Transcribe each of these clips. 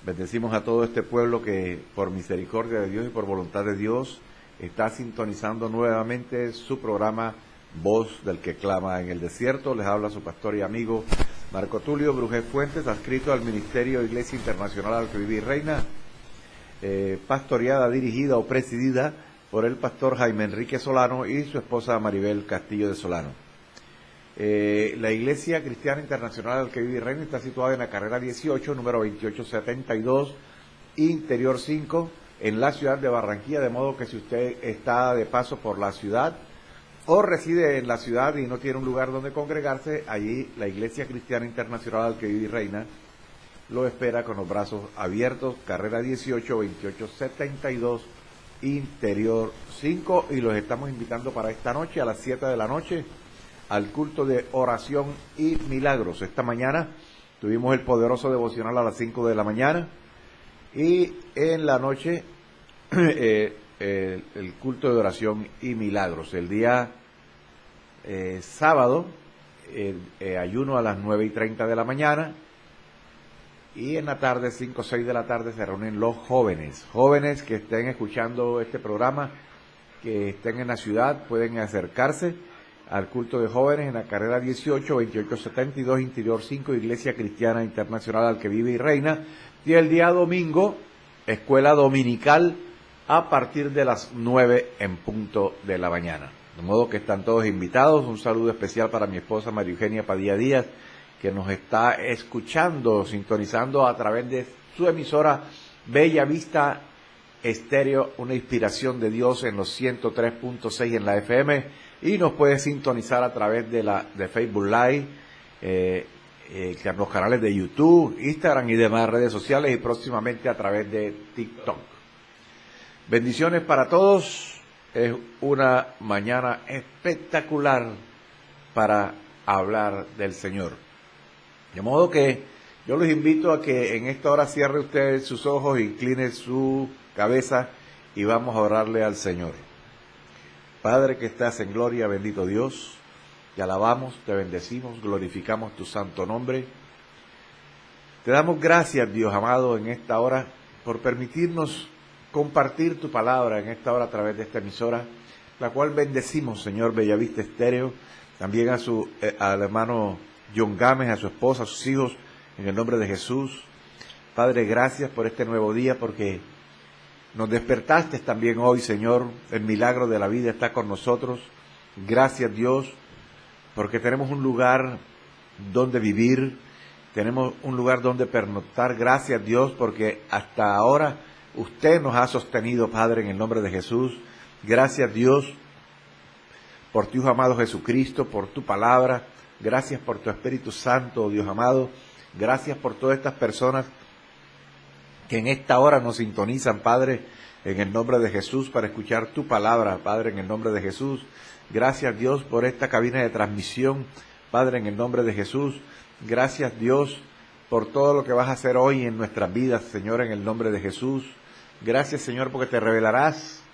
Bendecimos a todo este pueblo que por misericordia de Dios y por voluntad de Dios está sintonizando nuevamente su programa Voz del que clama en el desierto. Les habla su pastor y amigo Marco Tulio Brujé Fuentes, adscrito al Ministerio de Iglesia Internacional al que vive y reina, pastoreada, dirigida o presidida por el pastor Jaime Enrique Solano y su esposa Maribel Castillo de Solano. La Iglesia Cristiana Internacional al que vive y reina está situada en la carrera 18, número 2872, Interior 5, en la ciudad de Barranquilla, de modo que si usted está de paso por la ciudad o reside en la ciudad y no tiene un lugar donde congregarse, allí la Iglesia Cristiana Internacional al que vive y reina lo espera con los brazos abiertos, carrera 18, 2872, Interior 5, y los estamos invitando para esta noche a las 7 de la noche al culto de oración y milagros. Esta mañana tuvimos el poderoso devocional a las 5 de la mañana y en la noche el culto de oración y milagros. El día sábado ayuno a las 9:30 de la mañana y en la tarde, 5 o 6 de la tarde, se reúnen los jóvenes que estén escuchando este programa, que estén en la ciudad, pueden acercarse al culto de jóvenes en la carrera 18, 2872, Interior 5, Iglesia Cristiana Internacional al que vive y reina. Y el día domingo, escuela dominical a partir de las 9 en punto de la mañana. De modo que están todos invitados. Un saludo especial para mi esposa María Eugenia Padilla Díaz, que nos está escuchando, sintonizando a través de su emisora Bella Vista Estéreo, una inspiración de Dios en los 103.6 en la FM. Y nos puede sintonizar a través de Facebook Live, los canales de YouTube, Instagram y demás redes sociales, y próximamente a través de TikTok. Bendiciones para todos. Es una mañana espectacular para hablar del Señor. De modo que yo los invito a que en esta hora cierre usted sus ojos, incline su cabeza y vamos a orarle al Señor. Padre que estás en gloria, bendito Dios, te alabamos, te bendecimos, glorificamos tu santo nombre. Te damos gracias, Dios amado, en esta hora por permitirnos compartir tu palabra en esta hora a través de esta emisora, la cual bendecimos, Señor, Bellavista Estéreo, también al hermano John Gámez, a su esposa, a sus hijos, en el nombre de Jesús. Padre, gracias por este nuevo día, porque nos despertaste también hoy, Señor. El milagro de la vida está con nosotros. Gracias, Dios, porque tenemos un lugar donde vivir, tenemos un lugar donde pernoctar. Gracias, Dios, porque hasta ahora usted nos ha sostenido, Padre, en el nombre de Jesús. Gracias, Dios, por tu Hijo amado Jesucristo, por tu palabra. Gracias por tu Espíritu Santo, Dios amado. Gracias por todas estas personas que en esta hora nos sintonizan, Padre, en el nombre de Jesús, para escuchar tu palabra, Padre, en el nombre de Jesús. Gracias, Dios, por esta cabina de transmisión, Padre, en el nombre de Jesús. Gracias, Dios, por todo lo que vas a hacer hoy en nuestras vidas, Señor, en el nombre de Jesús. Gracias, Señor, porque te revelarás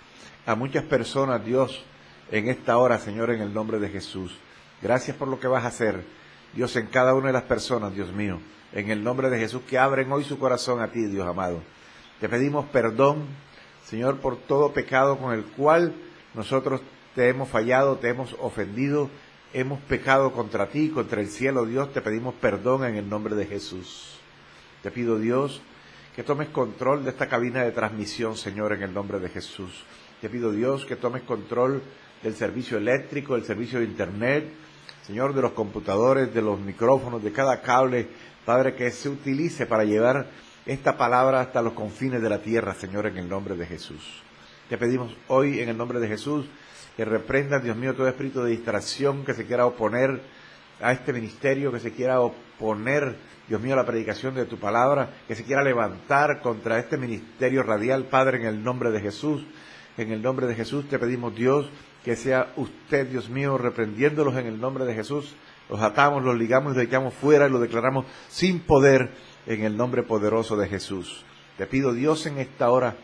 a muchas personas, Dios, en esta hora, Señor, en el nombre de Jesús. Gracias por lo que vas a hacer, Dios, en cada una de las personas, Dios mío, en el nombre de Jesús, que abren hoy su corazón a ti, Dios amado. Te pedimos perdón, Señor, por todo pecado con el cual nosotros te hemos fallado, te hemos ofendido, hemos pecado contra ti, contra el cielo, Dios. Te pedimos perdón en el nombre de Jesús. Te pido, Dios, que tomes control de esta cabina de transmisión, Señor, en el nombre de Jesús. Te pido, Dios, que tomes control del servicio eléctrico, del servicio de internet, Señor, de los computadores, de los micrófonos, de cada cable, Padre, que se utilice para llevar esta palabra hasta los confines de la tierra, Señor, en el nombre de Jesús. Te pedimos hoy, en el nombre de Jesús, que reprendas, Dios mío, todo espíritu de distracción que se quiera oponer a este ministerio, que se quiera oponer, Dios mío, a la predicación de tu palabra, que se quiera levantar contra este ministerio radial, Padre, en el nombre de Jesús. En el nombre de Jesús te pedimos, Dios, que sea usted, Dios mío, reprendiéndolos en el nombre de Jesús. Los atamos, los ligamos, los echamos fuera y los declaramos sin poder en el nombre poderoso de Jesús. Te pido, Dios, en esta hora,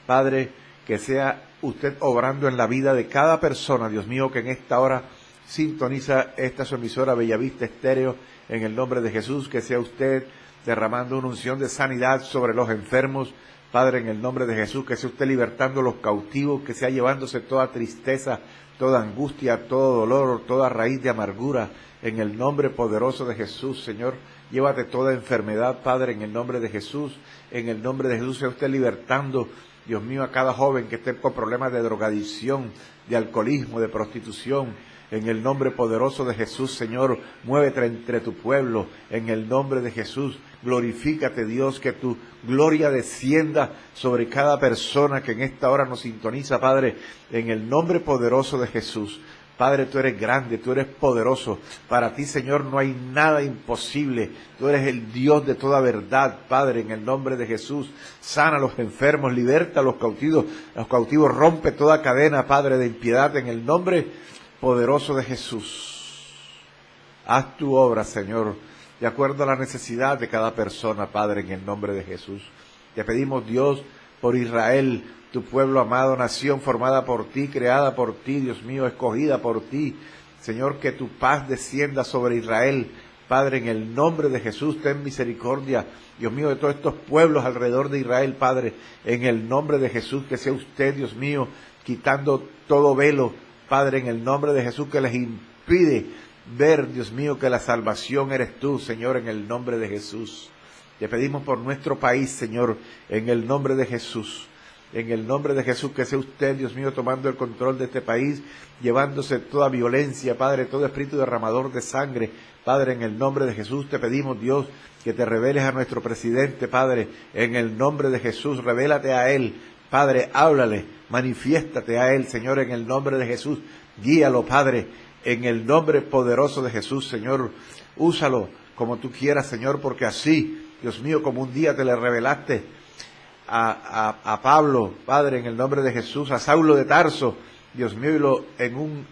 Padre, que sea usted obrando en la vida de cada persona, Dios mío, que en esta hora sintoniza esta su emisora Bellavista Estéreo, en el nombre de Jesús, que sea usted derramando una unción de sanidad sobre los enfermos, Padre, en el nombre de Jesús, que sea usted libertando a los cautivos, que sea llevándose toda tristeza, toda angustia, todo dolor, toda raíz de amargura, en el nombre poderoso de Jesús, Señor. Llévate toda enfermedad, Padre, en el nombre de Jesús. En el nombre de Jesús, sea usted libertando, Dios mío, a cada joven que esté con problemas de drogadicción, de alcoholismo, de prostitución. En el nombre poderoso de Jesús, Señor, muévete entre tu pueblo. En el nombre de Jesús, glorifícate, Dios, que tu gloria descienda sobre cada persona que en esta hora nos sintoniza, Padre. En el nombre poderoso de Jesús. Padre, tú eres grande, tú eres poderoso. Para ti, Señor, no hay nada imposible. Tú eres el Dios de toda verdad, Padre, en el nombre de Jesús. Sana a los enfermos, liberta a los cautivos, rompe toda cadena, Padre, de impiedad, en el nombre poderoso de Jesús. Haz tu obra, Señor, de acuerdo a la necesidad de cada persona, Padre, en el nombre de Jesús. Te pedimos, Dios, por Israel, tu pueblo amado, nación formada por ti, creada por ti, Dios mío, escogida por ti. Señor, que tu paz descienda sobre Israel. Padre, en el nombre de Jesús, ten misericordia, Dios mío, de todos estos pueblos alrededor de Israel, Padre. En el nombre de Jesús, que sea usted, Dios mío, quitando todo velo, Padre, en el nombre de Jesús, que les impide ver, Dios mío, que la salvación eres tú, Señor, en el nombre de Jesús. Te pedimos por nuestro país, Señor, en el nombre de Jesús. En el nombre de Jesús, que sea usted, Dios mío, tomando el control de este país, llevándose toda violencia, Padre, todo espíritu derramador de sangre. Padre, en el nombre de Jesús te pedimos, Dios, que te reveles a nuestro presidente, Padre, en el nombre de Jesús, revélate a él, Padre, háblale, manifiéstate a él, Señor, en el nombre de Jesús, guíalo, Padre, en el nombre poderoso de Jesús, Señor, úsalo como tú quieras, Señor, porque así, Dios mío, como un día te le revelaste a Pablo, Padre, en el nombre de Jesús, a Saulo de Tarso, Dios mío, y en un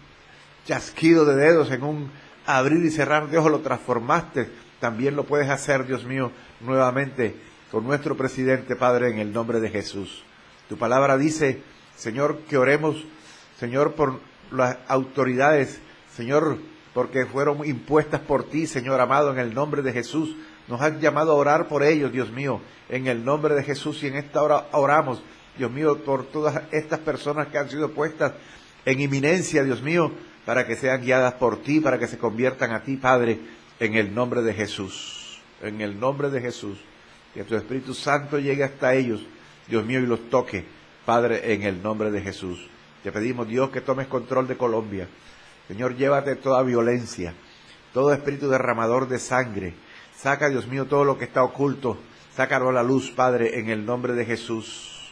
chasquido de dedos, en un abrir y cerrar de ojos lo transformaste. También lo puedes hacer, Dios mío, nuevamente con nuestro presidente, Padre, en el nombre de Jesús. Tu palabra dice, Señor, que oremos, Señor, por las autoridades, Señor, porque fueron impuestas por ti, Señor amado, en el nombre de Jesús. Nos has llamado a orar por ellos, Dios mío, en el nombre de Jesús. Y en esta hora oramos, Dios mío, por todas estas personas que han sido puestas en inminencia, Dios mío, para que sean guiadas por ti, para que se conviertan a ti, Padre, en el nombre de Jesús. En el nombre de Jesús. Que tu Espíritu Santo llegue hasta ellos, Dios mío, y los toque, Padre, en el nombre de Jesús. Te pedimos, Dios, que tomes control de Colombia. Señor, llévate toda violencia, todo espíritu derramador de sangre. Saca, Dios mío, todo lo que está oculto. Sácalo a la luz, Padre, en el nombre de Jesús.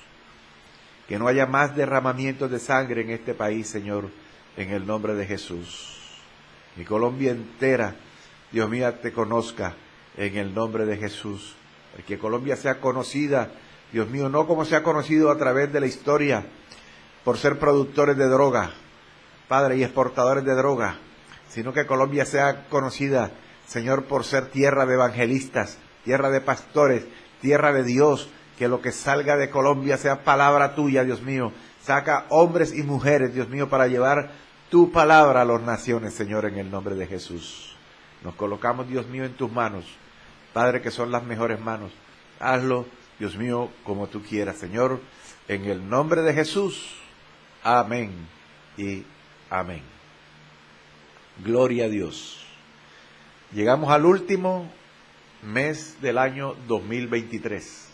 Que no haya más derramamientos de sangre en este país, Señor, en el nombre de Jesús. Que Colombia entera, Dios mío, te conozca en el nombre de Jesús. Que Colombia sea conocida, Dios mío, no como se ha conocido a través de la historia, por ser productores de droga, Padre, y exportadores de droga, sino que Colombia sea conocida, Señor, por ser tierra de evangelistas, tierra de pastores, tierra de Dios, que lo que salga de Colombia sea palabra tuya, Dios mío. Saca hombres y mujeres, Dios mío, para llevar tu palabra a las naciones, Señor, en el nombre de Jesús. Nos colocamos, Dios mío, en tus manos, Padre, que son las mejores manos. Hazlo, Dios mío, como tú quieras, Señor, en el nombre de Jesús. Amén y amén. Gloria a Dios. Llegamos al último mes del año 2023.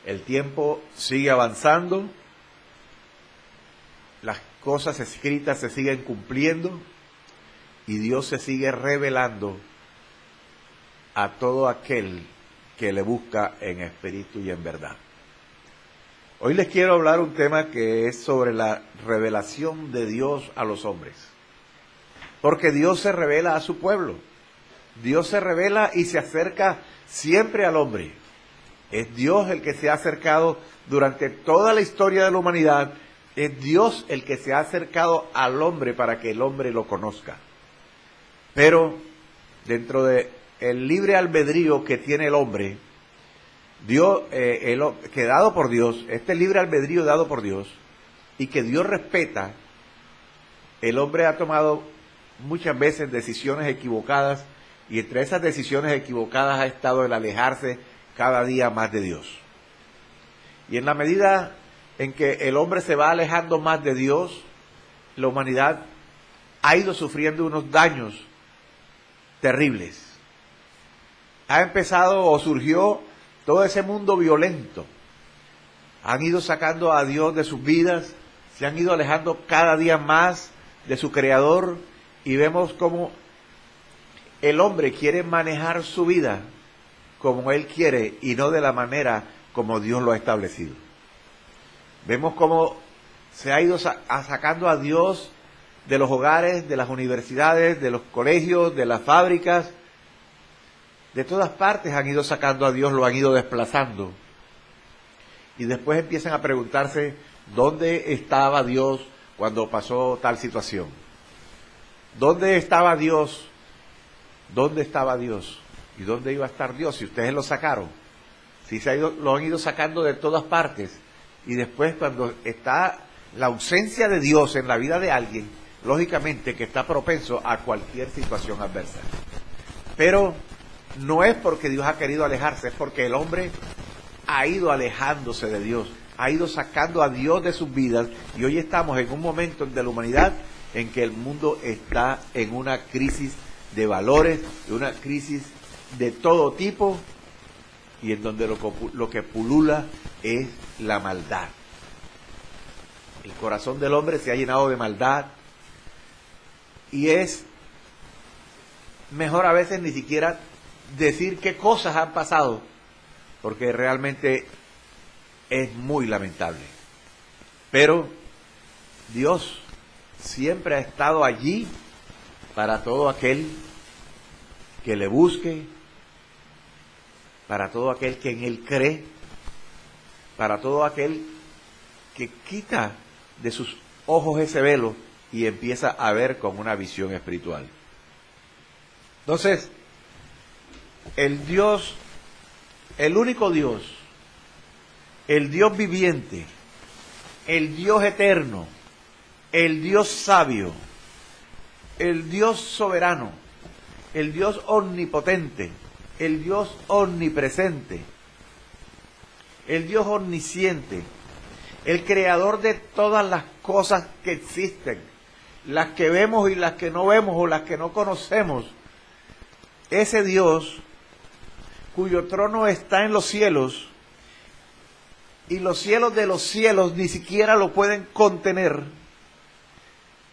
El tiempo sigue avanzando, las cosas escritas se siguen cumpliendo y Dios se sigue revelando a todo aquel que le busca en espíritu y en verdad. Hoy les quiero hablar un tema que es sobre la revelación de Dios a los hombres. Porque Dios se revela a su pueblo. Dios se revela y se acerca siempre al hombre. Es Dios el que se ha acercado durante toda la historia de la humanidad. Es Dios el que se ha acercado al hombre para que el hombre lo conozca. Pero dentro de el libre albedrío que tiene el hombre, Dios, que dado por Dios, este libre albedrío dado por Dios y que Dios respeta, el hombre ha tomado muchas veces decisiones equivocadas Y entre esas decisiones equivocadas ha estado el alejarse cada día más de Dios. Y en la medida en que el hombre se va alejando más de Dios, la humanidad ha ido sufriendo unos daños terribles. Ha empezado o surgió todo ese mundo violento. Han ido sacando a Dios de sus vidas, se han ido alejando cada día más de su Creador, y vemos cómo el hombre quiere manejar su vida como él quiere y no de la manera como Dios lo ha establecido. Vemos cómo se ha ido sacando a Dios de los hogares, de las universidades, de los colegios, de las fábricas. De todas partes han ido sacando a Dios, lo han ido desplazando. Y después empiezan a preguntarse, ¿dónde estaba Dios cuando pasó tal situación? ¿Dónde estaba Dios? ¿Dónde estaba Dios? ¿Y dónde iba a estar Dios si ustedes lo sacaron? Si lo han ido sacando de todas partes. Y después, cuando está la ausencia de Dios en la vida de alguien, lógicamente que está propenso a cualquier situación adversa. Pero no es porque Dios ha querido alejarse, es porque el hombre ha ido alejándose de Dios, ha ido sacando a Dios de sus vidas, y hoy estamos en un momento de la humanidad en que el mundo está en una crisis de valores, de una crisis de todo tipo, y en donde lo que pulula es la maldad. El corazón del hombre se ha llenado de maldad, y es mejor a veces ni siquiera decir qué cosas han pasado, porque realmente es muy lamentable. Pero Dios siempre ha estado allí para todo aquel que le busque, para todo aquel que en Él cree, para todo aquel que quita de sus ojos ese velo y empieza a ver con una visión espiritual. Entonces, el Dios, el único Dios, el Dios viviente, el Dios eterno, el Dios sabio, el Dios soberano, el Dios omnipotente, el Dios omnipresente, el Dios omnisciente, el creador de todas las cosas que existen, las que vemos y las que no vemos o las que no conocemos. Ese Dios cuyo trono está en los cielos, y los cielos de los cielos ni siquiera lo pueden contener,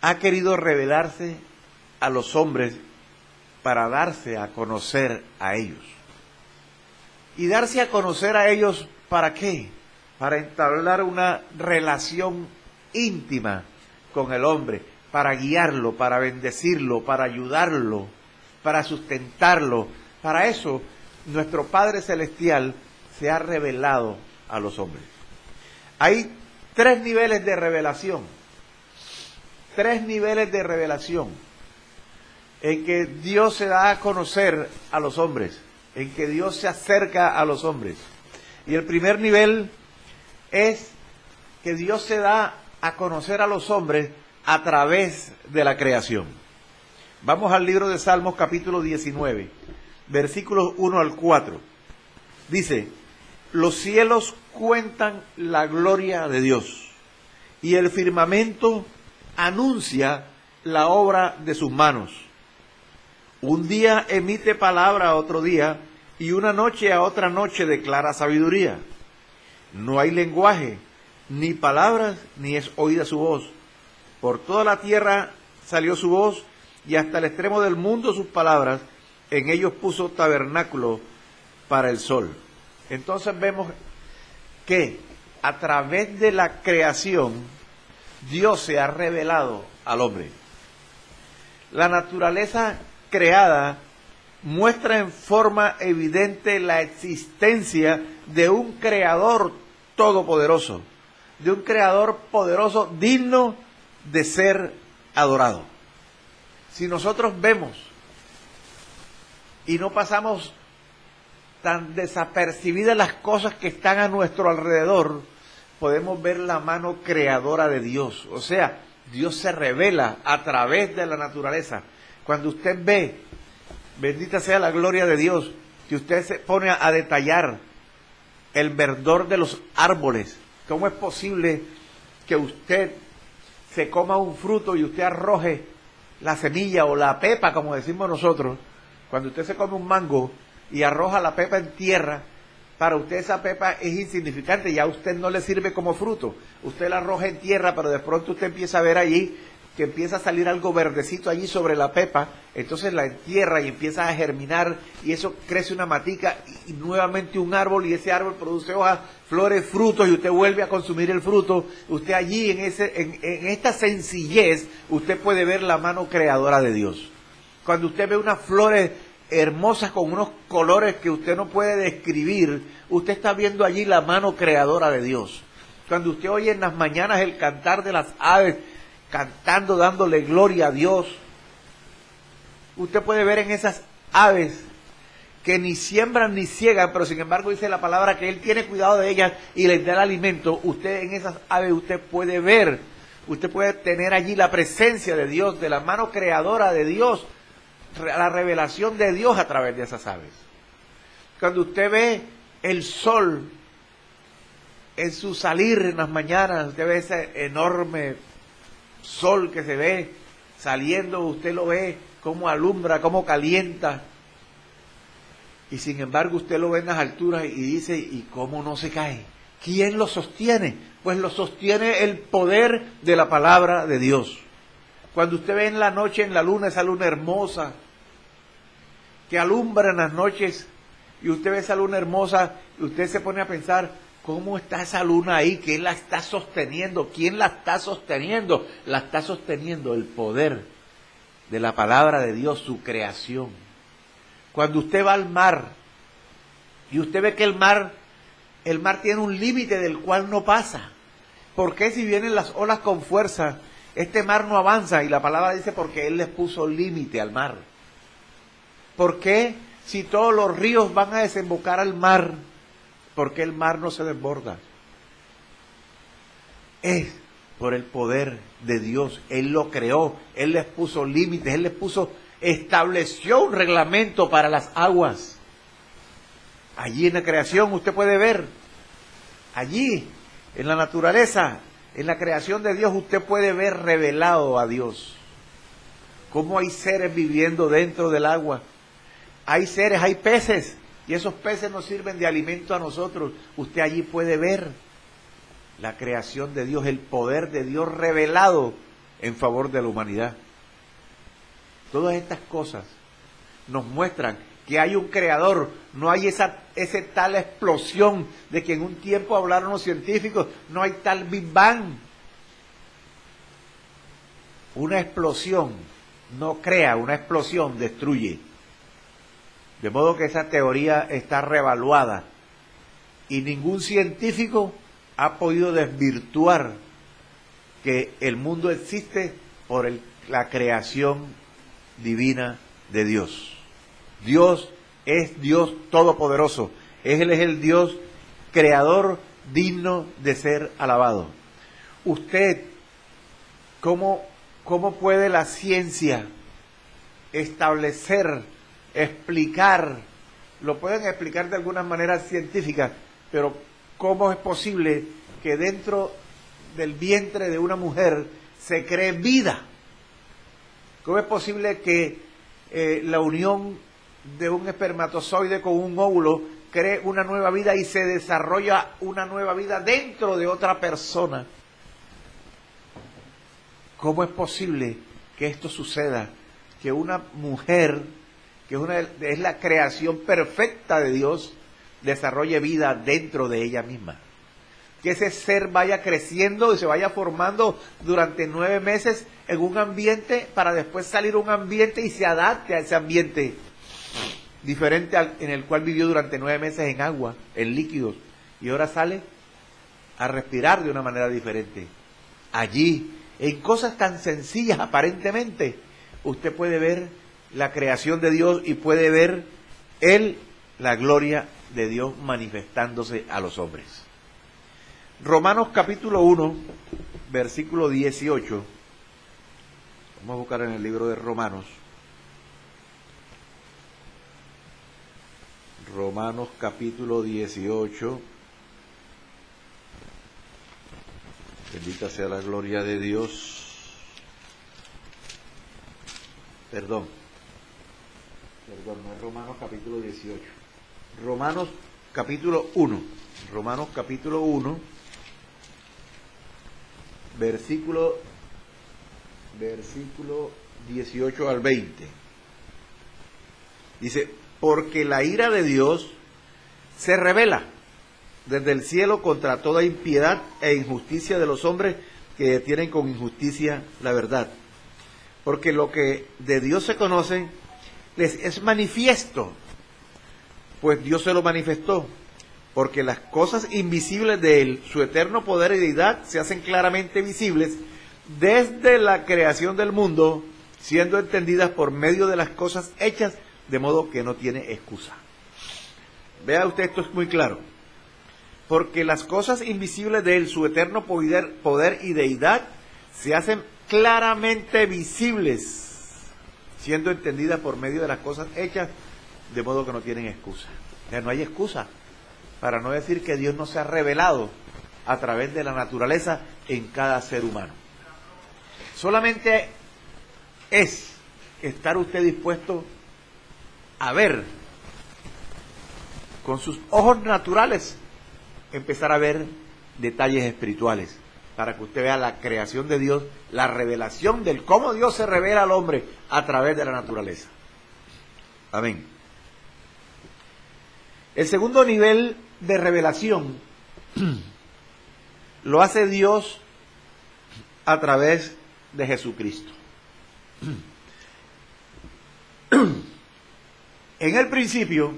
ha querido revelarse a los hombres para darse a conocer a ellos. ¿Y darse a conocer a ellos para qué? Para entablar una relación íntima con el hombre, para guiarlo, para bendecirlo, para ayudarlo, para sustentarlo. Para eso nuestro Padre Celestial se ha revelado a los hombres. Hay 3 niveles de revelación. 3 niveles de revelación en que Dios se da a conocer a los hombres, en que Dios se acerca a los hombres. Y el primer nivel es que Dios se da a conocer a los hombres a través de la creación. Vamos al libro de Salmos capítulo 19, versículos 1 al 4. Dice: los cielos cuentan la gloria de Dios, y el firmamento anuncia la obra de sus manos. Un día emite palabra a otro día, y una noche a otra noche declara sabiduría. No hay lenguaje, ni palabras, ni es oída su voz. Por toda la tierra salió su voz, y hasta el extremo del mundo sus palabras. En ellos puso tabernáculo para el sol. Entonces vemos que a través de la creación Dios se ha revelado al hombre. La naturaleza creada muestra en forma evidente la existencia de un creador todopoderoso, de un creador poderoso digno de ser adorado. Si nosotros vemos y no pasamos tan desapercibidas las cosas que están a nuestro alrededor, podemos ver la mano creadora de Dios. O sea, Dios se revela a través de la naturaleza. Cuando usted ve Bendita sea la gloria de Dios, que usted se pone a detallar el verdor de los árboles. ¿Cómo es posible que usted se coma un fruto y usted arroje la semilla o la pepa, como decimos nosotros? Cuando usted se come un mango y arroja la pepa en tierra, para usted esa pepa es insignificante, ya a usted no le sirve como fruto. Usted la arroja en tierra, pero de pronto usted empieza a ver allí que empieza a salir algo verdecito allí sobre la pepa, entonces la entierra y empieza a germinar, y eso crece una matica y nuevamente un árbol, y ese árbol produce hojas, flores, frutos, y usted vuelve a consumir el fruto. Usted allí en esta sencillez usted puede ver la mano creadora de Dios. Cuando usted ve unas flores hermosas con unos colores que usted no puede describir, usted está viendo allí la mano creadora de Dios. Cuando usted oye en las mañanas el cantar de las aves, cantando, dándole gloria a Dios, usted puede ver en esas aves que ni siembran ni ciegan, pero sin embargo dice la palabra que Él tiene cuidado de ellas y les da el alimento. Usted en esas aves usted puede ver, usted puede tener allí la presencia de Dios, de la mano creadora de Dios, la revelación de Dios a través de esas aves. Cuando usted ve el sol en su salir en las mañanas, usted ve ese enorme sol que se ve saliendo, usted lo ve cómo alumbra, cómo calienta, y sin embargo usted lo ve en las alturas y dice, ¿y cómo no se cae? ¿Quién lo sostiene? Pues lo sostiene el poder de la palabra de Dios. Cuando usted ve en la noche, en la luna, esa luna hermosa que alumbra en las noches, y usted ve esa luna hermosa, y usted se pone a pensar, ¿cómo está esa luna ahí? ¿Quién la está sosteniendo? ¿Quién la está sosteniendo? La está sosteniendo el poder de la palabra de Dios, su creación. Cuando usted va al mar y usted ve que el mar tiene un límite del cual no pasa. ¿Por qué si vienen las olas con fuerza, este mar no avanza? Y la palabra dice porque Él les puso límite al mar. ¿Por qué si todos los ríos van a desembocar al mar? Porque el mar no se desborda. Es por el poder de Dios. Él lo creó, Él les puso límites, Él les estableció un reglamento para las aguas. Allí en la creación usted puede ver, allí en la naturaleza, en la creación de Dios, usted puede ver revelado a Dios. Cómo hay seres viviendo dentro del agua. Hay seres, hay peces. Y esos peces nos sirven de alimento a nosotros. Usted allí puede ver la creación de Dios, el poder de Dios revelado en favor de la humanidad. Todas estas cosas nos muestran que hay un creador. No hay esa tal explosión de que en un tiempo hablaron los científicos. No hay tal Big Bang. Una explosión no crea, una explosión destruye. De modo que esa teoría está revaluada y ningún científico ha podido desvirtuar que el mundo existe por la creación divina de Dios. Dios es Dios todopoderoso. Él es el Dios creador digno de ser alabado. Usted, ¿cómo puede la ciencia establecer, explicar? Lo pueden explicar de algunas maneras científicas, pero ¿cómo es posible que dentro del vientre de una mujer se cree vida? ¿Cómo es posible que la unión de un espermatozoide con un óvulo cree una nueva vida y se desarrolla una nueva vida dentro de otra persona? ¿Cómo es posible que esto suceda? Que una mujer, que es la creación perfecta de Dios, desarrolle vida dentro de ella misma. Que ese ser vaya creciendo y se vaya formando durante 9 meses en un ambiente para después salir a un ambiente y se adapte a ese ambiente diferente en el cual vivió durante 9 meses en agua, en líquidos, y ahora sale a respirar de una manera diferente. Allí, en cosas tan sencillas aparentemente, usted puede ver la creación de Dios y puede ver la gloria de Dios manifestándose a los hombres. Romanos capítulo 1, versículo 18. Vamos a buscar en el libro de Romanos. Romanos capítulo 18. Bendita sea la gloria de Dios. Perdón, no es Romanos capítulo 18. Romanos capítulo 1. Romanos capítulo 1, versículo 18 al 20. Dice, porque la ira de Dios se revela desde el cielo contra toda impiedad e injusticia de los hombres que detienen con injusticia la verdad. Porque lo que de Dios se conoce les es manifiesto, pues Dios se lo manifestó. Porque las cosas invisibles de Él, su eterno poder y deidad, se hacen claramente visibles desde la creación del mundo, siendo entendidas por medio de las cosas hechas, de modo que no tiene excusa. Vea usted, esto es muy claro. Porque las cosas invisibles de Él, su eterno poder y deidad, se hacen claramente visibles, siendo entendidas por medio de las cosas hechas, de modo que no tienen excusa. O sea, no hay excusa para no decir que Dios no se ha revelado a través de la naturaleza en cada ser humano. Solamente es estar usted dispuesto a ver con sus ojos naturales, empezar a ver detalles espirituales, para que usted vea la creación de Dios, la revelación del cómo Dios se revela al hombre a través de la naturaleza. Amén. El segundo nivel de revelación lo hace Dios a través de Jesucristo. En el principio,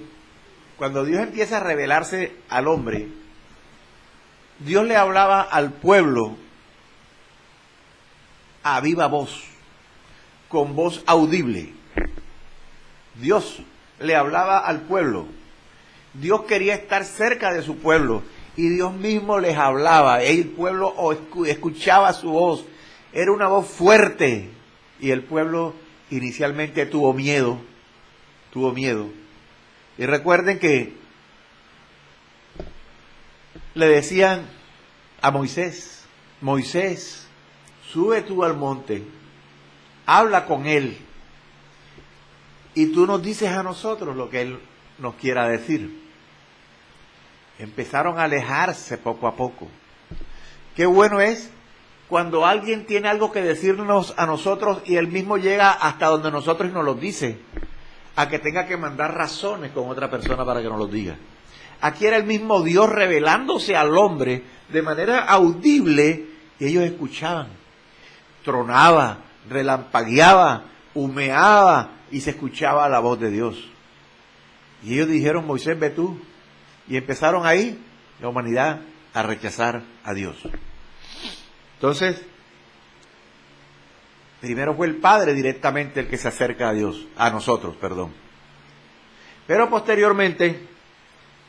cuando Dios empieza a revelarse al hombre, Dios le hablaba al pueblo a viva voz, con voz audible. Dios le hablaba al pueblo. Dios quería estar cerca de su pueblo y Dios mismo les hablaba. El pueblo escuchaba su voz. Era una voz fuerte y el pueblo inicialmente tuvo miedo. Y recuerden que le decían a Moisés, Moisés, sube tú al monte, habla con él y tú nos dices a nosotros lo que él nos quiera decir. Empezaron a alejarse poco a poco. Qué bueno es cuando alguien tiene algo que decirnos a nosotros y él mismo llega hasta donde nosotros y nos lo dice, a que tenga que mandar razones con otra persona para que nos lo diga. Aquí era el mismo Dios revelándose al hombre de manera audible y ellos escuchaban. Tronaba, relampagueaba, humeaba y se escuchaba la voz de Dios. Y ellos dijeron, Moisés, ve tú. Y empezaron ahí la humanidad a rechazar a Dios. Entonces, primero fue el Padre directamente el que se acerca a Dios, a nosotros, perdón. Pero posteriormente,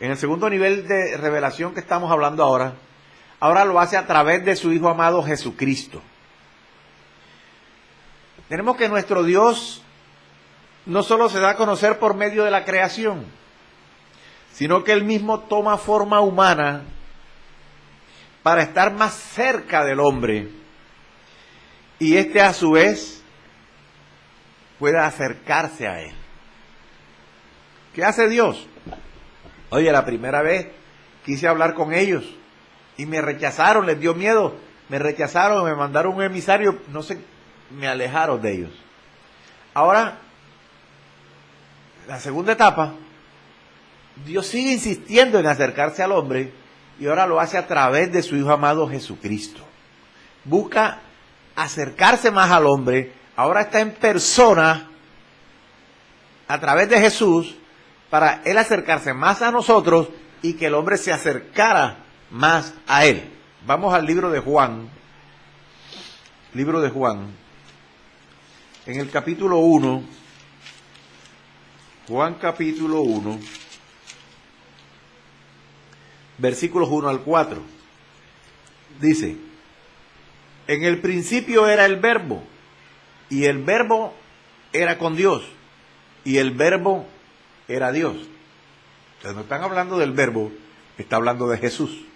en el segundo nivel de revelación que estamos hablando ahora lo hace a través de su Hijo amado Jesucristo. Tenemos que nuestro Dios no solo se da a conocer por medio de la creación, sino que Él mismo toma forma humana para estar más cerca del hombre y éste a su vez pueda acercarse a Él. ¿Qué hace Dios? Oye, la primera vez quise hablar con ellos y me rechazaron, les dio miedo, me rechazaron, me mandaron un emisario, no sé, me alejaron de ellos. Ahora, la segunda etapa, Dios sigue insistiendo en acercarse al hombre y ahora lo hace a través de su Hijo amado Jesucristo. Busca acercarse más al hombre, ahora está en persona a través de Jesús para Él acercarse más a nosotros y que el hombre se acercara más a Él. Vamos al libro de Juan. Libro de Juan. En el capítulo 1. Juan capítulo 1. Versículos 1 al 4. Dice, en el principio era el Verbo, y el Verbo era con Dios, y el Verbo era Dios. Entonces no están hablando del verbo, está hablando de Jesús.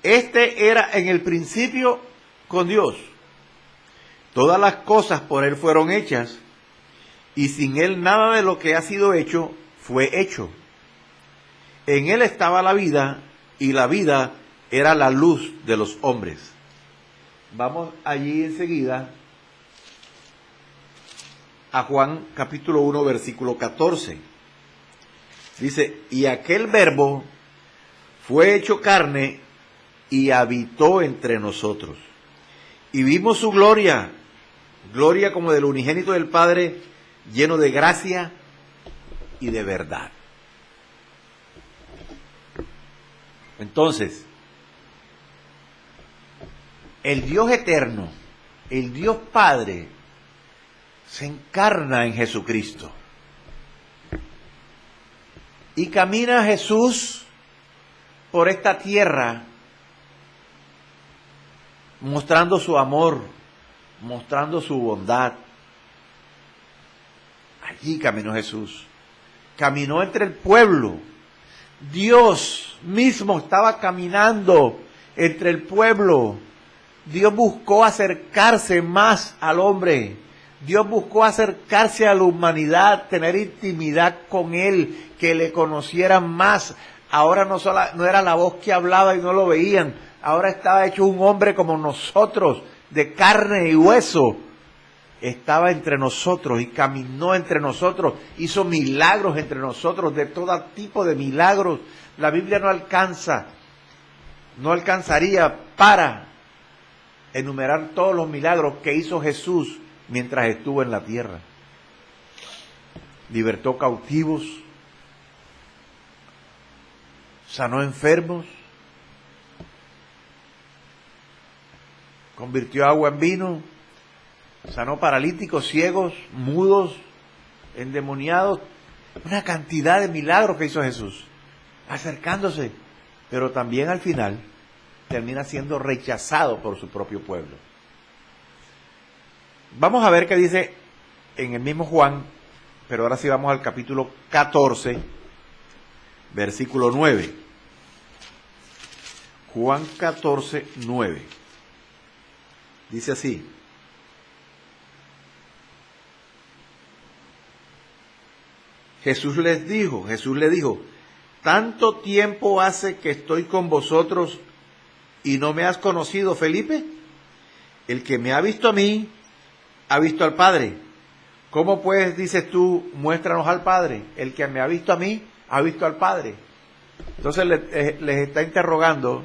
Este era en el principio con Dios. Todas las cosas por Él fueron hechas, y sin Él nada de lo que ha sido hecho fue hecho. En Él estaba la vida, y la vida era la luz de los hombres. Vamos allí enseguida a Juan capítulo 1, versículo 14. Dice, y aquel verbo fue hecho carne y habitó entre nosotros. Y vimos su gloria, gloria como del unigénito del Padre, lleno de gracia y de verdad. Entonces, el Dios eterno, el Dios Padre, se encarna en Jesucristo. Y camina Jesús por esta tierra, mostrando su amor, mostrando su bondad. Allí caminó Jesús. Caminó entre el pueblo. Dios mismo estaba caminando entre el pueblo. Dios buscó acercarse más al hombre. Dios buscó acercarse a la humanidad, tener intimidad con Él, que le conocieran más. Ahora no era la voz que hablaba y no lo veían. Ahora estaba hecho un hombre como nosotros, de carne y hueso. Estaba entre nosotros y caminó entre nosotros, hizo milagros entre nosotros, de todo tipo de milagros. La Biblia no alcanzaría para enumerar todos los milagros que hizo Jesús mientras estuvo en la tierra. Libertó cautivos, sanó enfermos, convirtió agua en vino, sanó paralíticos, ciegos, mudos, endemoniados. Una cantidad de milagros que hizo Jesús, acercándose, pero también al final termina siendo rechazado por su propio pueblo. Vamos a ver qué dice en el mismo Juan, pero ahora sí vamos al capítulo 14, versículo 9. Juan 14, 9. Dice así: Jesús le dijo, ¿tanto tiempo hace que estoy con vosotros y no me has conocido, Felipe? El que me ha visto a mí, ha visto al Padre. ¿Cómo pues dices tú, muéstranos al Padre? El que me ha visto a mí, ha visto al Padre. Entonces les está interrogando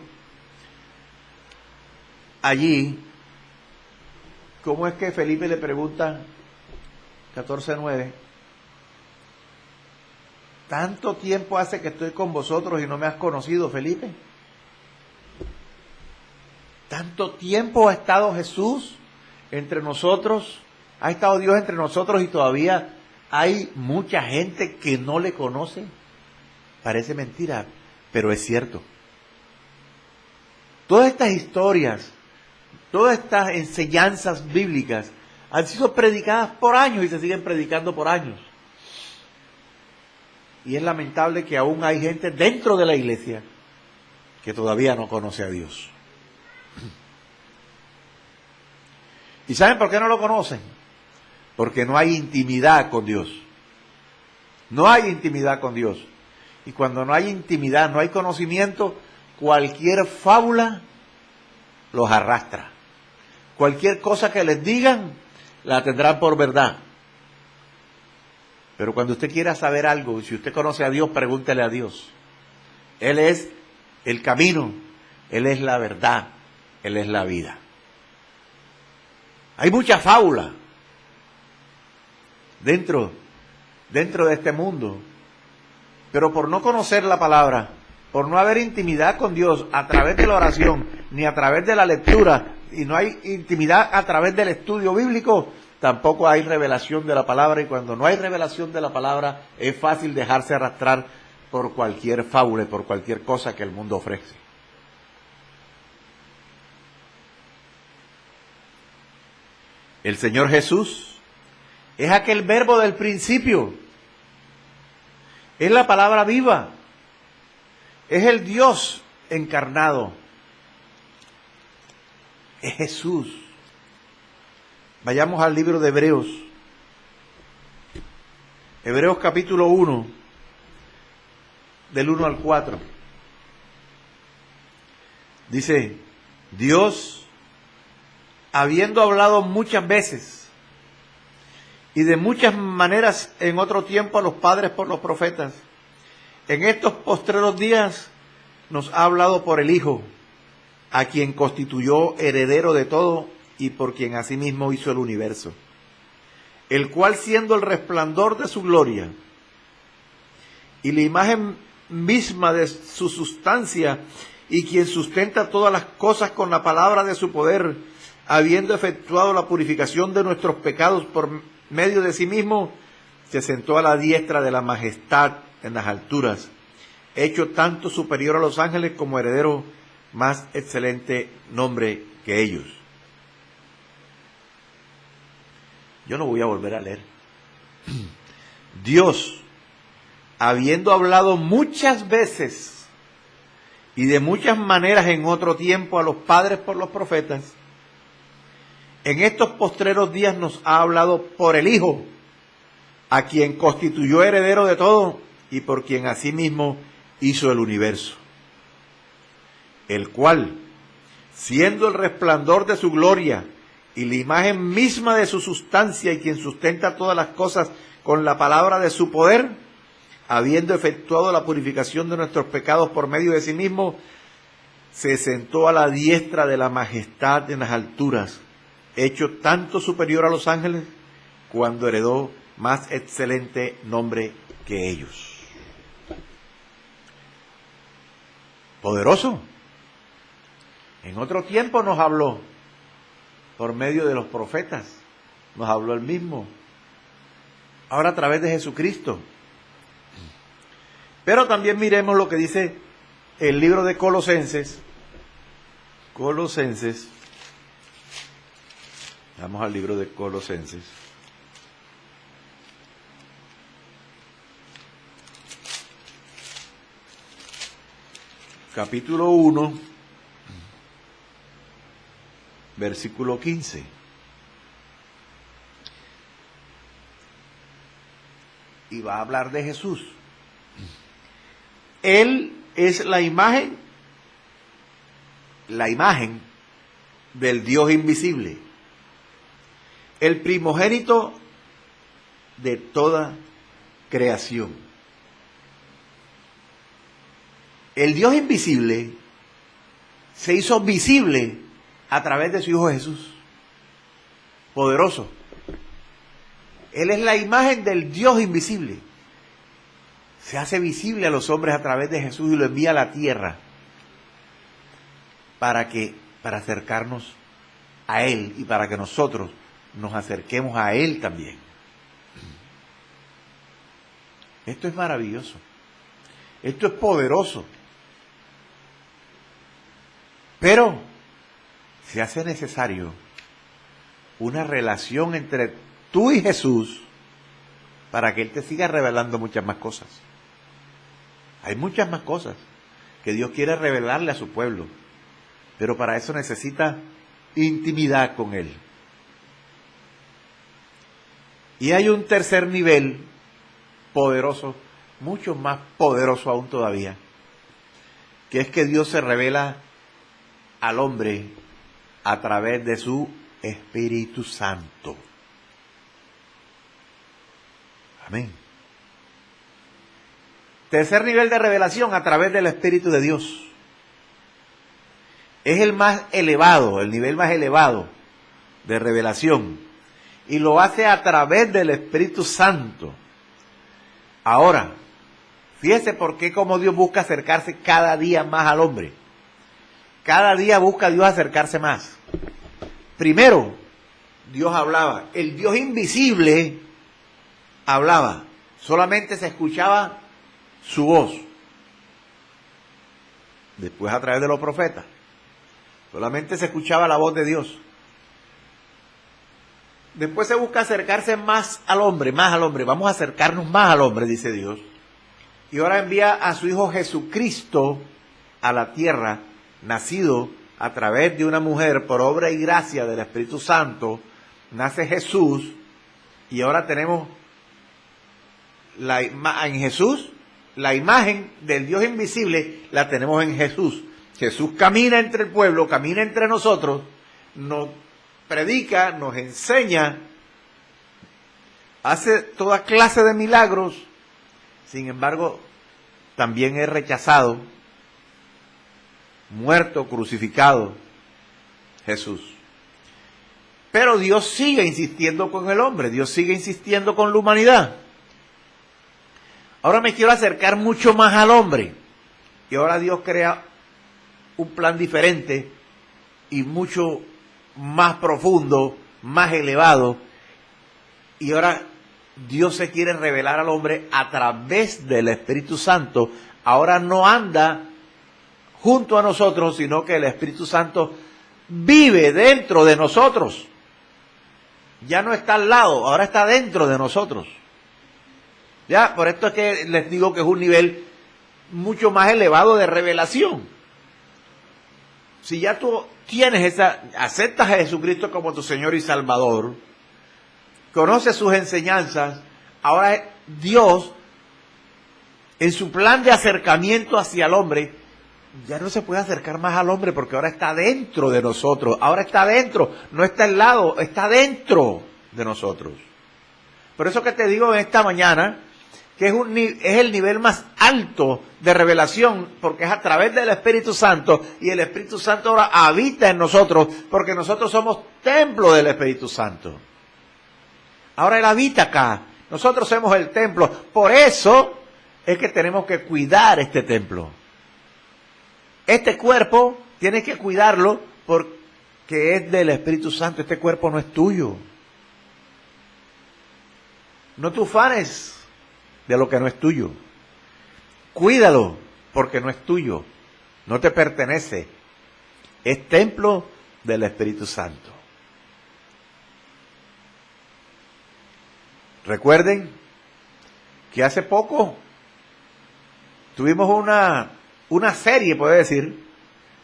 allí, ¿cómo es que Felipe le pregunta, 14:9, ¿tanto tiempo hace que estoy con vosotros y no me has conocido, Felipe? ¿Tanto tiempo ha estado Jesús entre nosotros? ¿Ha estado Dios entre nosotros y todavía hay mucha gente que no le conoce? Parece mentira, pero es cierto. Todas estas historias, todas estas enseñanzas bíblicas han sido predicadas por años y se siguen predicando por años. Y es lamentable que aún hay gente dentro de la iglesia que todavía no conoce a Dios. ¿Y saben por qué no lo conocen? Porque no hay intimidad con Dios. No hay intimidad con Dios. Y cuando no hay intimidad, no hay conocimiento, cualquier fábula los arrastra. Cualquier cosa que les digan, la tendrán por verdad. Pero cuando usted quiera saber algo, si usted conoce a Dios, pregúntele a Dios. Él es el camino, Él es la verdad, Él es la vida. Hay mucha fábula dentro de este mundo, pero por no conocer la palabra, por no haber intimidad con Dios a través de la oración, ni a través de la lectura, y no hay intimidad a través del estudio bíblico, tampoco hay revelación de la palabra, y cuando no hay revelación de la palabra, es fácil dejarse arrastrar por cualquier fábula, por cualquier cosa que el mundo ofrece. El Señor Jesús es aquel verbo del principio. Es la palabra viva. Es el Dios encarnado. Es Jesús. Vayamos al libro de Hebreos. Hebreos capítulo 1, del 1 al 4. Dice, Dios, habiendo hablado muchas veces y de muchas maneras en otro tiempo a los padres por los profetas, en estos postreros días nos ha hablado por el Hijo, a quien constituyó heredero de todo y por quien asimismo hizo el universo, el cual siendo el resplandor de su gloria y la imagen misma de su sustancia y quien sustenta todas las cosas con la palabra de su poder, habiendo efectuado la purificación de nuestros pecados por medio de sí mismo, se sentó a la diestra de la majestad en las alturas, hecho tanto superior a los ángeles como heredero más excelente nombre que ellos. Yo no voy a volver a leer. Dios, habiendo hablado muchas veces y de muchas maneras en otro tiempo a los padres por los profetas, en estos postreros días nos ha hablado por el Hijo, a quien constituyó heredero de todo y por quien asimismo hizo el universo, el cual, siendo el resplandor de su gloria y la imagen misma de su sustancia y quien sustenta todas las cosas con la palabra de su poder, habiendo efectuado la purificación de nuestros pecados por medio de sí mismo, se sentó a la diestra de la majestad en las alturas, hecho tanto superior a los ángeles, cuando heredó más excelente nombre que ellos. Poderoso. En otro tiempo nos habló por medio de los profetas, nos habló él mismo, ahora a través de Jesucristo. Pero también miremos lo que dice el libro de Colosenses. Vamos al libro de Colosenses. Capítulo 1, versículo 15. Y va a hablar de Jesús. Él es la imagen del Dios invisible, el primogénito de toda creación. El Dios invisible se hizo visible a través de su Hijo Jesús. Poderoso. Él es la imagen del Dios invisible. Se hace visible a los hombres a través de Jesús y lo envía a la tierra para acercarnos a Él y para que nosotros nos acerquemos a Él también. Esto es maravilloso. Esto es poderoso. Pero se hace necesario una relación entre tú y Jesús para que Él te siga revelando muchas más cosas. Hay muchas más cosas que Dios quiere revelarle a su pueblo, pero para eso necesita intimidad con Él. Y hay un tercer nivel poderoso, mucho más poderoso aún todavía, que es que Dios se revela al hombre a través de su Espíritu Santo. Amén. Tercer nivel de revelación a través del Espíritu de Dios. Es el más elevado, el nivel más elevado de revelación. Y lo hace a través del Espíritu Santo. Ahora, fíjese por qué como Dios busca acercarse cada día más al hombre. Cada día busca Dios acercarse más. Primero, Dios hablaba. El Dios invisible hablaba. Solamente se escuchaba su voz. Después a través de los profetas. Solamente se escuchaba la voz de Dios. Después se busca acercarse más al hombre, más al hombre. Vamos a acercarnos más al hombre, dice Dios. y ahora envía a su Hijo Jesucristo a la tierra, nacido a través de una mujer por obra y gracia del Espíritu Santo. Nace Jesús y ahora tenemos en Jesús, la imagen del Dios invisible la tenemos en Jesús. Jesús camina entre el pueblo, camina entre nosotros, nos predica, nos enseña, hace toda clase de milagros. Sin embargo, también es rechazado, muerto, crucificado, Jesús. Pero Dios sigue insistiendo con el hombre, Dios sigue insistiendo con la humanidad. Ahora me quiero acercar mucho más al hombre. Y ahora Dios crea un plan diferente y mucho más profundo, más elevado. Y ahora Dios se quiere revelar al hombre a través del Espíritu Santo. Ahora no anda junto a nosotros, sino que el Espíritu Santo vive dentro de nosotros. Ya no está al lado, ahora está dentro de nosotros. Ya, por esto es que les digo que es un nivel mucho más elevado de revelación. Si ya tú aceptas a Jesucristo como tu Señor y Salvador, conoces sus enseñanzas, ahora Dios, en su plan de acercamiento hacia el hombre, ya no se puede acercar más al hombre porque ahora está dentro de nosotros. Ahora está dentro, no está al lado, está dentro de nosotros. Por eso que te digo en esta mañana que es el nivel más alto de revelación, porque es a través del Espíritu Santo, y el Espíritu Santo ahora habita en nosotros, porque nosotros somos templo del Espíritu Santo. Ahora Él habita acá, nosotros somos el templo, por eso es que tenemos que cuidar este templo. Este cuerpo tienes que cuidarlo porque es del Espíritu Santo, este cuerpo no es tuyo. No te ufanes de lo que no es tuyo. Cuídalo porque no es tuyo, no te pertenece. Es templo del Espíritu Santo. Recuerden que hace poco tuvimos una serie, puede decir,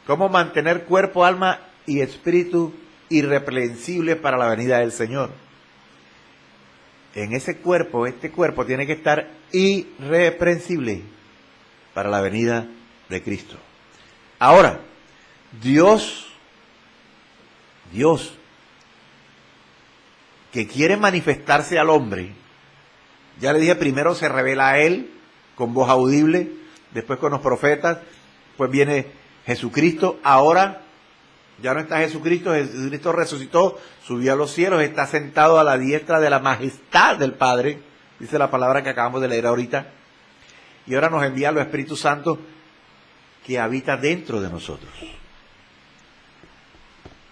cómo mantener cuerpo, alma y espíritu irreprensibles para la venida del Señor. En ese cuerpo, este cuerpo tiene que estar irreprensible para la venida de Cristo. Ahora, Dios, que quiere manifestarse al hombre, ya le dije, primero se revela a Él con voz audible, después con los profetas, pues viene Jesucristo. Ahora ya no está Jesucristo, Jesucristo resucitó, subió a los cielos, está sentado a la diestra de la majestad del Padre, dice la palabra que acabamos de leer ahorita, y ahora nos envía el Espíritu Santo que habita dentro de nosotros.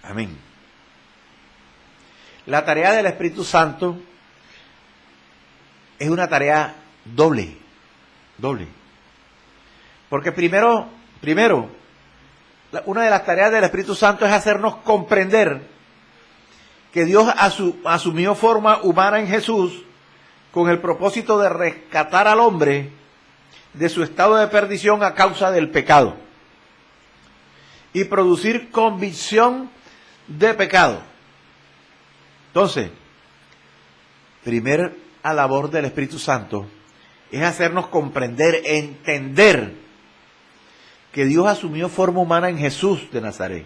Amén. La tarea del Espíritu Santo es una tarea doble. Porque primero, una de las tareas del Espíritu Santo es hacernos comprender que Dios asumió forma humana en Jesús con el propósito de rescatar al hombre de su estado de perdición a causa del pecado y producir convicción de pecado. Entonces, primera labor del Espíritu Santo es hacernos comprender, entender que Dios asumió forma humana en Jesús de Nazaret.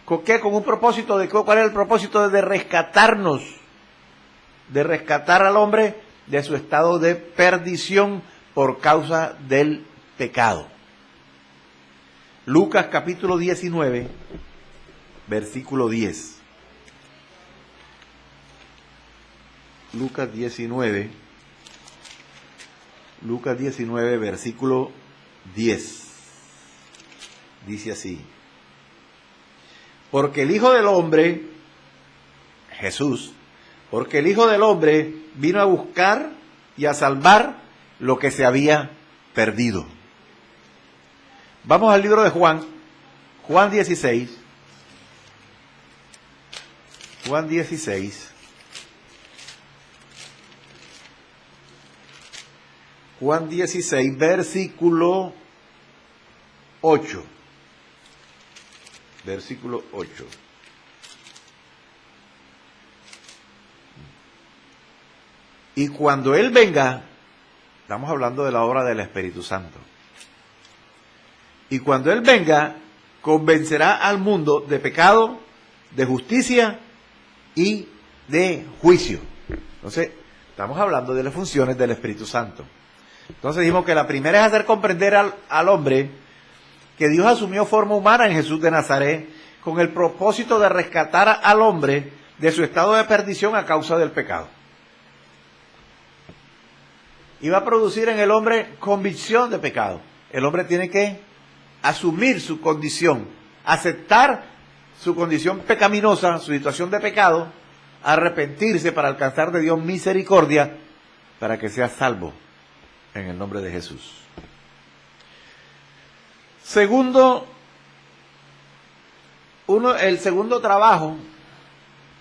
¿Con qué? Con un propósito de ¿cuál es el propósito? De rescatarnos, de rescatar al hombre de su estado de perdición por causa del pecado. Lucas capítulo 19, versículo 10. Lucas 19, versículo 10. Dice así: porque el Hijo del Hombre, Jesús, porque el Hijo del Hombre vino a buscar y a salvar lo que se había perdido. Vamos al libro de Juan 16. Juan 16. Juan 16, versículo 8. Versículo 8. Y cuando Él venga, estamos hablando de la obra del Espíritu Santo. Y cuando Él venga, convencerá al mundo de pecado, de justicia y de juicio. Entonces, estamos hablando de las funciones del Espíritu Santo. Entonces dijimos que la primera es hacer comprender al hombre que Dios asumió forma humana en Jesús de Nazaret con el propósito de rescatar al hombre de su estado de perdición a causa del pecado. Y va a producir en el hombre convicción de pecado. El hombre tiene que asumir su condición, aceptar su condición pecaminosa, su situación de pecado, arrepentirse para alcanzar de Dios misericordia para que sea salvo en el nombre de Jesús. Segundo, el segundo trabajo,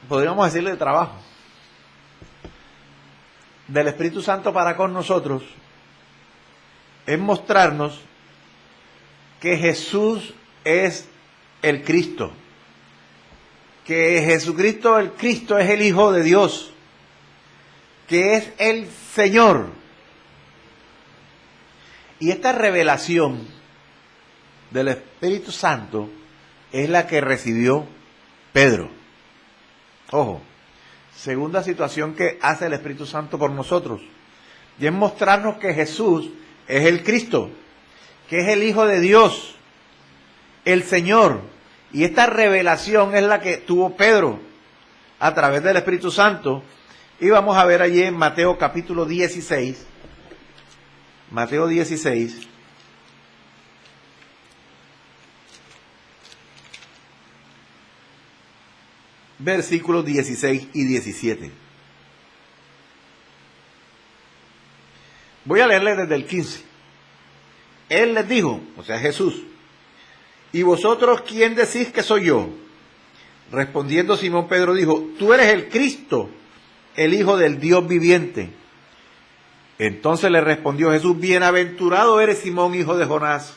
podríamos decirle trabajo, del Espíritu Santo para con nosotros, es mostrarnos que Jesús es el Cristo, que Jesucristo el Cristo es el Hijo de Dios, que es el Señor. Y esta revelación del Espíritu Santo es la que recibió Pedro. Ojo, segunda situación que hace el Espíritu Santo por nosotros, y es mostrarnos que Jesús es el Cristo, que es el Hijo de Dios, el Señor. Y esta revelación es la que tuvo Pedro a través del Espíritu Santo. Y vamos a ver allí en Mateo capítulo 16, Mateo 16, versículos 16 y 17. Voy a leerle desde el 15. Él les dijo, o sea Jesús, ¿y vosotros quién decís que soy yo? Respondiendo Simón Pedro dijo, tú eres el Cristo, el Hijo del Dios viviente. Entonces le respondió Jesús, bienaventurado eres Simón, hijo de Jonás,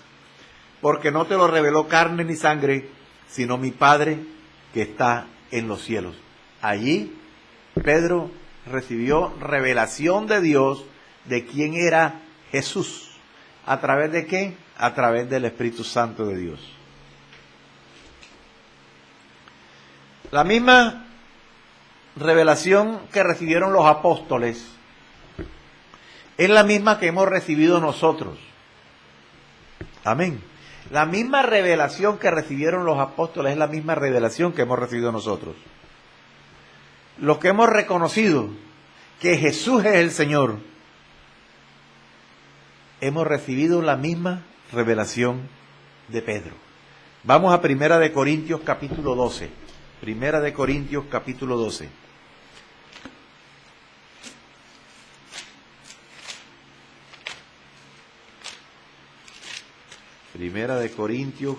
porque no te lo reveló carne ni sangre, sino mi Padre que está en los cielos. Allí Pedro recibió revelación de Dios de quién era Jesús. ¿A través de qué? A través del Espíritu Santo de Dios. La misma revelación que recibieron los apóstoles es la misma que hemos recibido nosotros. Amén. La misma revelación que recibieron los apóstoles es la misma revelación que hemos recibido nosotros. Los que hemos reconocido que Jesús es el Señor, hemos recibido la misma revelación de Pedro. Vamos a Primera de Corintios capítulo 12. Primera de Corintios capítulo 12. Primera de Corintios,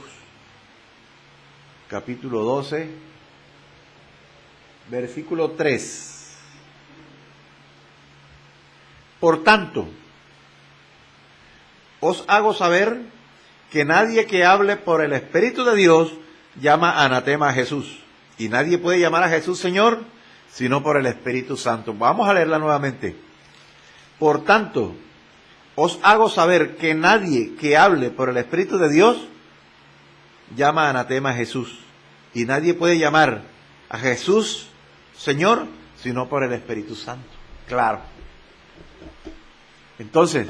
capítulo 12, versículo 3. Por tanto, os hago saber que nadie que hable por el Espíritu de Dios llama anatema a Jesús. Y nadie puede llamar a Jesús Señor, sino por el Espíritu Santo. Vamos a leerla nuevamente. Por tanto, os hago saber que nadie que hable por el Espíritu de Dios llama anatema a Jesús. Y nadie puede llamar a Jesús Señor, sino por el Espíritu Santo. Claro. Entonces,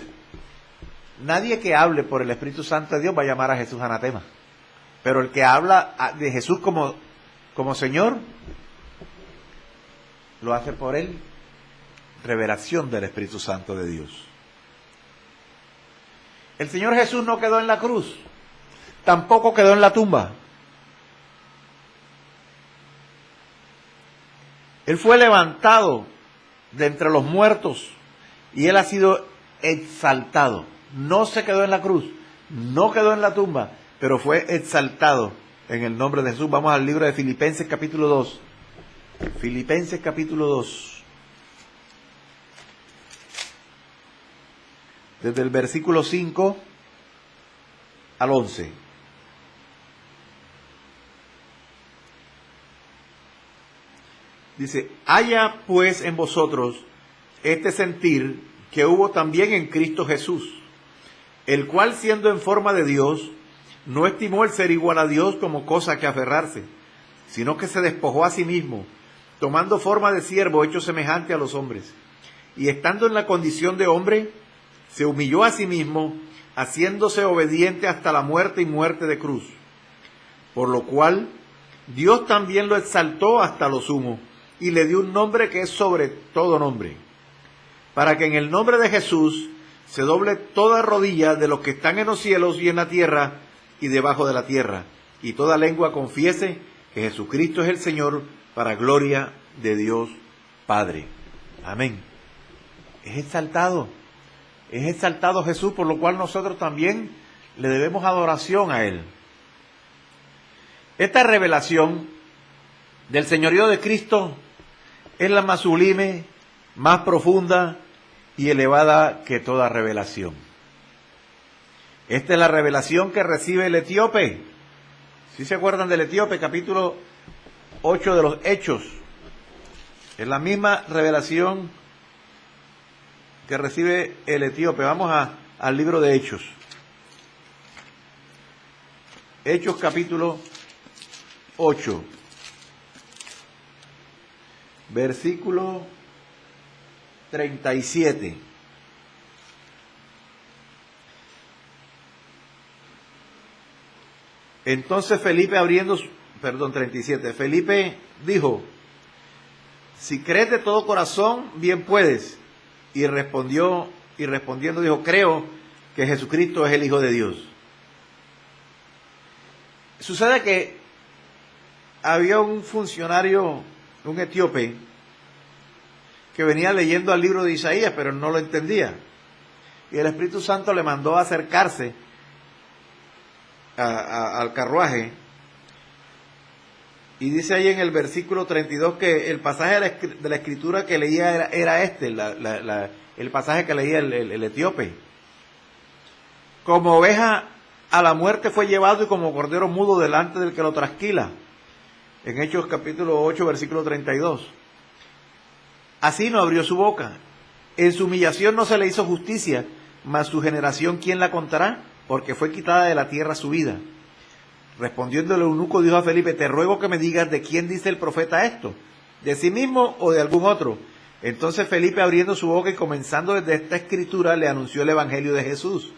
nadie que hable por el Espíritu Santo de Dios va a llamar a Jesús anatema. Pero el que habla de Jesús como Señor, lo hace por él, revelación del Espíritu Santo de Dios. El Señor Jesús no quedó en la cruz, tampoco quedó en la tumba. Él fue levantado de entre los muertos y Él ha sido exaltado. No se quedó en la cruz, no quedó en la tumba, pero fue exaltado en el nombre de Jesús. Vamos al libro de Filipenses capítulo 2. Filipenses capítulo 2. desde el versículo 5 al 11. Dice, haya pues en vosotros este sentir que hubo también en Cristo Jesús, el cual siendo en forma de Dios, no estimó el ser igual a Dios como cosa que aferrarse, sino que se despojó a sí mismo, tomando forma de siervo hecho semejante a los hombres. Y estando en la condición de hombre, se humilló a sí mismo, haciéndose obediente hasta la muerte y muerte de cruz. Por lo cual, Dios también lo exaltó hasta lo sumo, y le dio un nombre que es sobre todo nombre, para que en el nombre de Jesús se doble toda rodilla de los que están en los cielos y en la tierra y debajo de la tierra, y toda lengua confiese que Jesucristo es el Señor, para gloria de Dios Padre. Amén. Es exaltado Jesús, por lo cual nosotros también le debemos adoración a Él. Esta revelación del señorío de Cristo es la más sublime, más profunda y elevada que toda revelación. Esta es la revelación que recibe el etíope. ¿Sí se acuerdan del etíope? Capítulo 8 de los Hechos. Es la misma revelación que recibe el etíope. Vamos al libro de Hechos. Hechos capítulo 8. Versículo 37. Entonces Felipe 37. Felipe dijo, si crees de todo corazón, bien puedes. Y respondiendo dijo, creo que Jesucristo es el Hijo de Dios. Sucede que había un funcionario, un etíope, que venía leyendo el libro de Isaías, pero no lo entendía. Y el Espíritu Santo le mandó a acercarse al carruaje. Y dice ahí en el versículo 32 que el pasaje de la escritura que leía era este, el pasaje que leía el etíope. Como oveja a la muerte fue llevado y como cordero mudo delante del que lo trasquila. En Hechos capítulo 8, versículo 32. Así no abrió su boca. En su humillación no se le hizo justicia, mas su generación, ¿quién la contará? Porque fue quitada de la tierra su vida. Respondiendo el eunuco, dijo a Felipe, te ruego que me digas de quién dice el profeta esto, de sí mismo o de algún otro. Entonces Felipe, abriendo su boca y comenzando desde esta escritura, le anunció el evangelio de Jesús.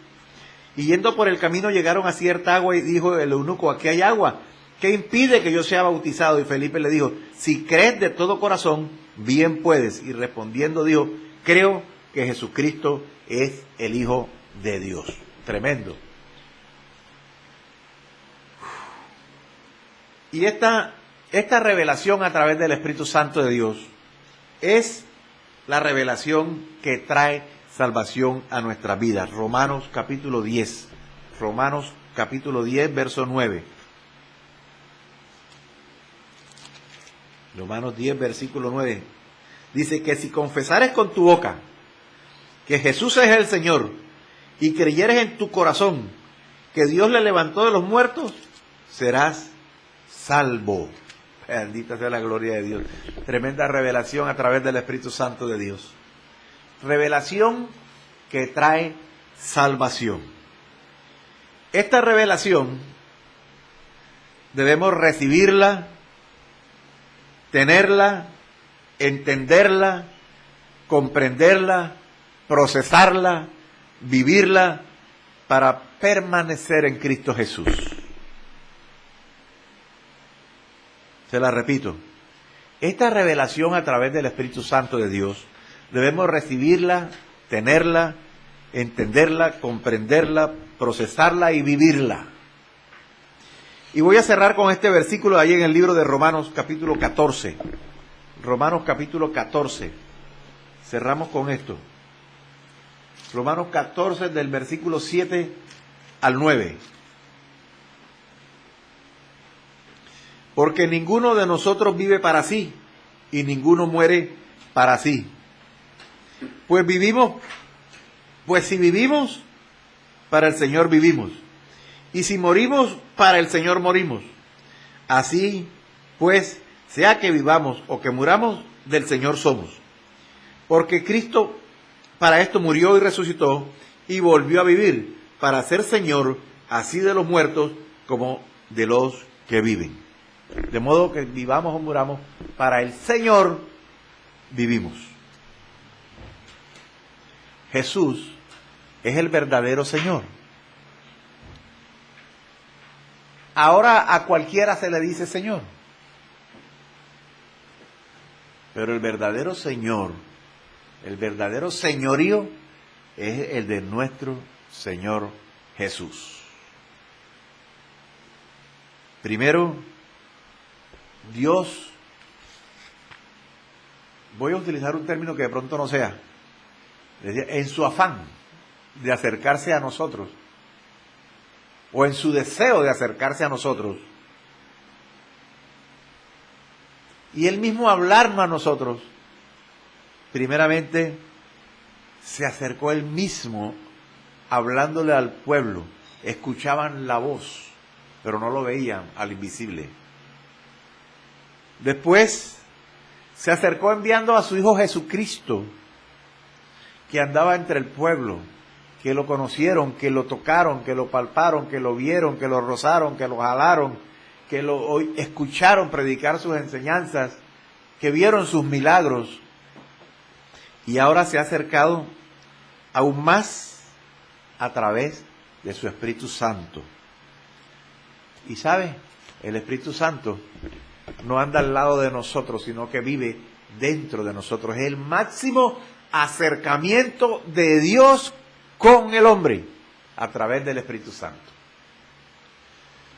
Y yendo por el camino llegaron a cierta agua y dijo el eunuco, aquí hay agua, ¿qué impide que yo sea bautizado? Y Felipe le dijo, si crees de todo corazón, bien puedes. Y respondiendo dijo, creo que Jesucristo es el Hijo de Dios. Tremendo. Y esta revelación a través del Espíritu Santo de Dios es la revelación que trae salvación a nuestras vidas. Romanos capítulo 10. Romanos capítulo 10, verso 9. Romanos 10, versículo 9. Dice que si confesares con tu boca que Jesús es el Señor y creyeres en tu corazón que Dios le levantó de los muertos, serás salvo. Bendita sea la gloria de Dios. Tremenda revelación a través del Espíritu Santo de Dios. Revelación que trae salvación. Esta revelación debemos recibirla, tenerla, entenderla, comprenderla, procesarla, vivirla para permanecer en Cristo Jesús. Se la repito, esta revelación a través del Espíritu Santo de Dios, debemos recibirla, tenerla, entenderla, comprenderla, procesarla y vivirla. Y voy a cerrar con este versículo ahí en el libro de Romanos capítulo 14. Romanos capítulo 14. Cerramos con esto. Romanos 14 del versículo 7 al 9. Porque ninguno de nosotros vive para sí, y ninguno muere para sí. Pues Pues si vivimos, para el Señor vivimos. Y si morimos, para el Señor morimos. Así, pues, sea que vivamos o que muramos, del Señor somos. Porque Cristo para esto murió y resucitó y volvió a vivir, para ser Señor así de los muertos como de los que viven. De modo que vivamos o muramos, para el Señor vivimos. Jesús es el verdadero Señor. Ahora a cualquiera se le dice Señor. Pero el verdadero Señor, el verdadero señorío, es el de nuestro Señor Jesús. Primero, Dios, voy a utilizar un término que de pronto no sea, en su afán de acercarse a nosotros, o en su deseo de acercarse a nosotros, y Él mismo hablarnos a nosotros, primeramente se acercó Él mismo hablándole al pueblo. Escuchaban la voz, pero no lo veían al invisible. Después se acercó enviando a su Hijo Jesucristo, que andaba entre el pueblo, que lo conocieron, que lo tocaron, que lo palparon, que lo vieron, que lo rozaron, que lo jalaron, que lo escucharon predicar sus enseñanzas, que vieron sus milagros. Y ahora se ha acercado aún más a través de su Espíritu Santo. Y sabe, el Espíritu Santo no anda al lado de nosotros, sino que vive dentro de nosotros. Es el máximo acercamiento de Dios con el hombre a través del Espíritu Santo.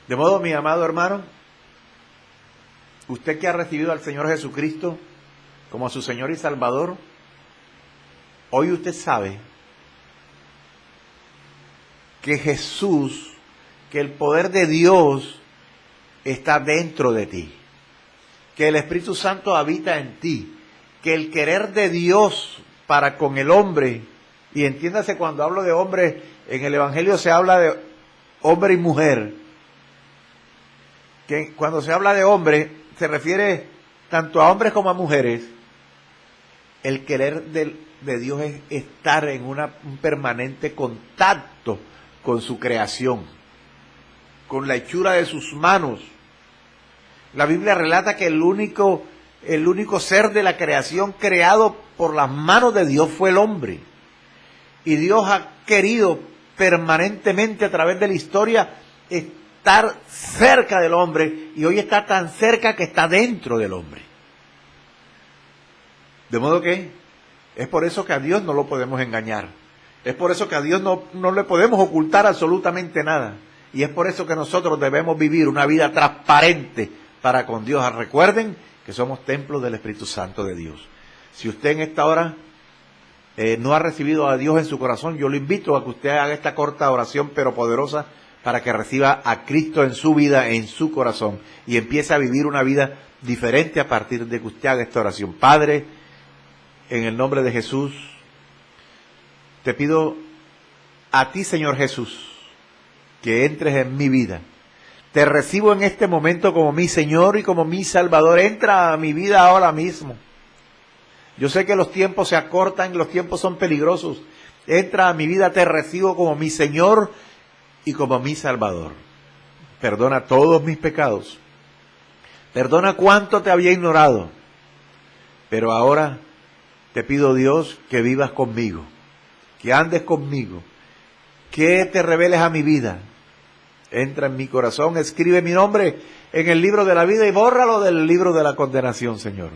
De modo, mi amado hermano, usted que ha recibido al Señor Jesucristo como su Señor y Salvador, hoy usted sabe que Jesús, que el poder de Dios está dentro de ti, que el Espíritu Santo habita en ti, que el querer de Dios para con el hombre, y entiéndase, cuando hablo de hombre, en el Evangelio se habla de hombre y mujer, que cuando se habla de hombre se refiere tanto a hombres como a mujeres. El querer de Dios es estar en un permanente contacto con su creación, con la hechura de sus manos. La Biblia relata que el único ser de la creación creado por las manos de Dios fue el hombre. Y Dios ha querido permanentemente a través de la historia estar cerca del hombre, y hoy está tan cerca que está dentro del hombre. De modo que es por eso que a Dios no lo podemos engañar. Es por eso que a Dios no le podemos ocultar absolutamente nada. Y es por eso que nosotros debemos vivir una vida transparente para con Dios. Recuerden que somos templos del Espíritu Santo de Dios. Si usted en esta hora no ha recibido a Dios en su corazón, yo lo invito a que usted haga esta corta oración pero poderosa para que reciba a Cristo en su vida, en su corazón, y empiece a vivir una vida diferente a partir de que usted haga esta oración. Padre, en el nombre de Jesús, te pido a ti, Señor Jesús, que entres en mi vida. Te recibo en este momento como mi Señor y como mi Salvador. Entra a mi vida ahora mismo. Yo sé que los tiempos se acortan, los tiempos son peligrosos. Entra a mi vida, te recibo como mi Señor y como mi Salvador. Perdona todos mis pecados. Perdona cuánto te había ignorado. Pero ahora te pido, Dios, que vivas conmigo, que andes conmigo, que te reveles a mi vida. Entra en mi corazón, escribe mi nombre en el libro de la vida y bórralo del libro de la condenación, Señor.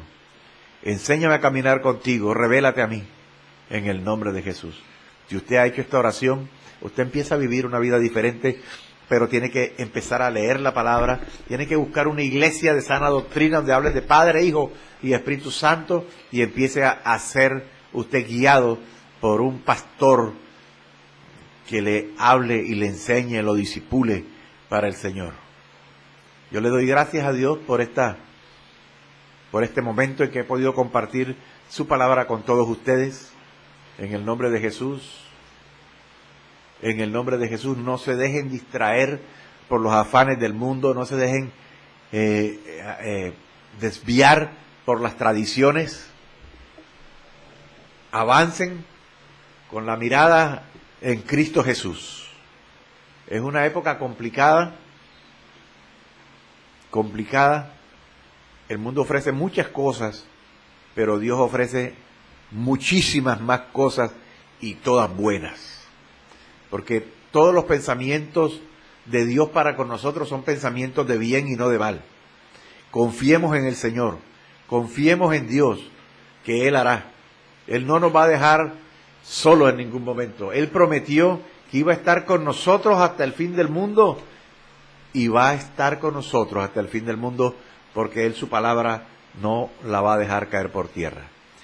Enséñame a caminar contigo, revélate a mí, en el nombre de Jesús. Si usted ha hecho esta oración, usted empieza a vivir una vida diferente, pero tiene que empezar a leer la palabra, tiene que buscar una iglesia de sana doctrina donde hable de Padre, Hijo y Espíritu Santo, y empiece a ser usted guiado por un pastor que le hable y le enseñe, lo disipule para el Señor. Yo le doy gracias a Dios por este momento en que he podido compartir su palabra con todos ustedes. En el nombre de Jesús. en el nombre de Jesús. No se dejen distraer por los afanes del mundo, no se dejen desviar por las tradiciones. Avancen con la mirada en Cristo Jesús. Es una época complicada. El mundo ofrece muchas cosas, pero Dios ofrece muchísimas más cosas y todas buenas. Porque todos los pensamientos de Dios para con nosotros son pensamientos de bien y no de mal. Confiemos en el Señor, confiemos en Dios, que Él hará. Él no nos va a dejar solo en ningún momento. Él prometió que iba a estar con nosotros hasta el fin del mundo, y va a estar con nosotros hasta el fin del mundo, porque Él su palabra no la va a dejar caer por tierra.